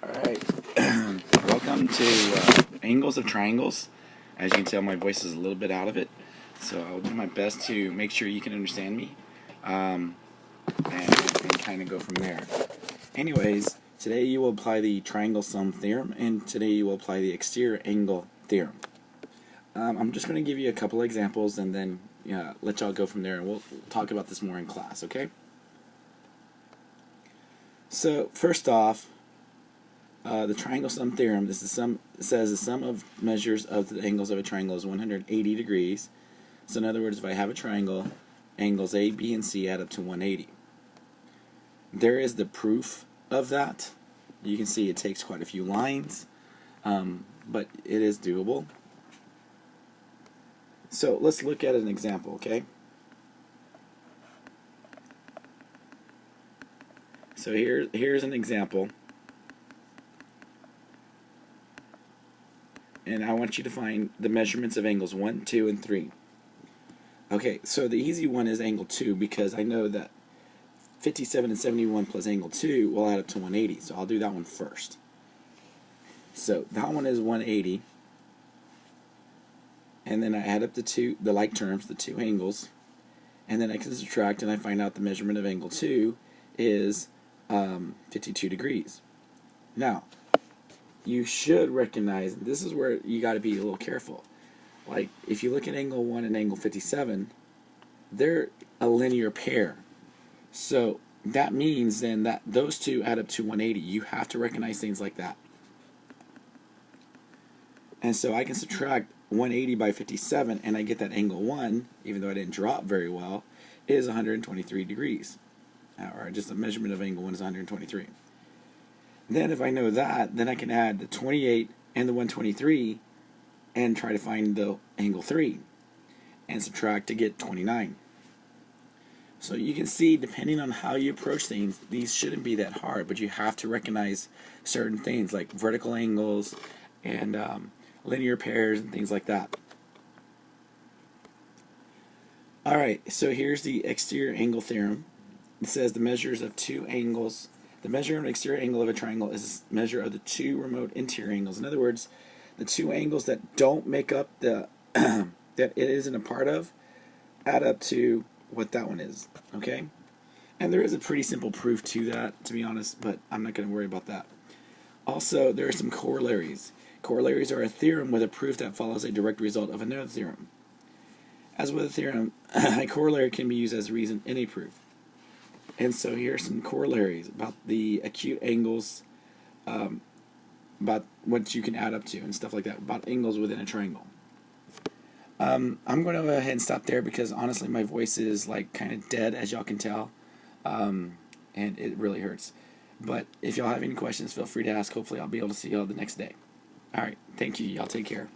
Alright, welcome to Angles of Triangles. As you can tell, my voice is a little bit out of it, so I'll do my best to make sure you can understand me, and kind of go from there. Anyways, today you will apply the triangle sum theorem, and today you will apply the exterior angle theorem. I'm just going to give you a couple examples, and then let y'all go from there, and we'll talk about this more in class, okay? So, first off, the triangle sum theorem is says the sum of measures of the angles of a triangle is 180 degrees. So in other words, if I have a triangle, angles A, B, and C add up to 180. There is the proof of that. You can see it takes quite a few lines, but it is doable. So let's look at an example, okay? So here's an example. And I want you to find the measurements of angles 1, 2, and 3. Okay, so the easy one is angle 2, because I know that 57 and 71 plus angle 2 will add up to 180, so I'll do that one first. So that one is 180, and then I add up the like terms, the two angles, and then I can subtract, and I find out the measurement of angle 2 is 52 degrees. Now, you should recognize, this is where you got to be a little careful. Like, if you look at angle 1 and angle 57, they're a linear pair. So that means then that those two add up to 180. You have to recognize things like that. And so I can subtract 180 by 57, and I get that angle 1, even though I didn't draw it very well, is 123 degrees. Or just the measurement of angle 1 is 123. Then if I know that, then I can add the 28 and the 123 and try to find the angle 3 and subtract to get 29. So you can see, depending on how you approach things, these shouldn't be that hard, but you have to recognize certain things like vertical angles and linear pairs and things like that. Alright, so here's the exterior angle theorem. It says the measures of two angles. The measure of an exterior angle of a triangle is a measure of the two remote interior angles. In other words, the two angles that don't make up the that it isn't a part of add up to what that one is. Okay? And there is a pretty simple proof to that, to be honest, but I'm not going to worry about that. Also, there are some corollaries. Corollaries are a theorem with a proof that follows a direct result of another theorem. As with a theorem, a corollary can be used as a reason in a proof. And so here are some corollaries about the acute angles, about what you can add up to and stuff like that, about angles within a triangle. I'm going to go ahead and stop there because honestly my voice is like kind of dead, as y'all can tell, and it really hurts. But if y'all have any questions, feel free to ask. Hopefully I'll be able to see y'all the next day. Alright, thank you. Y'all take care.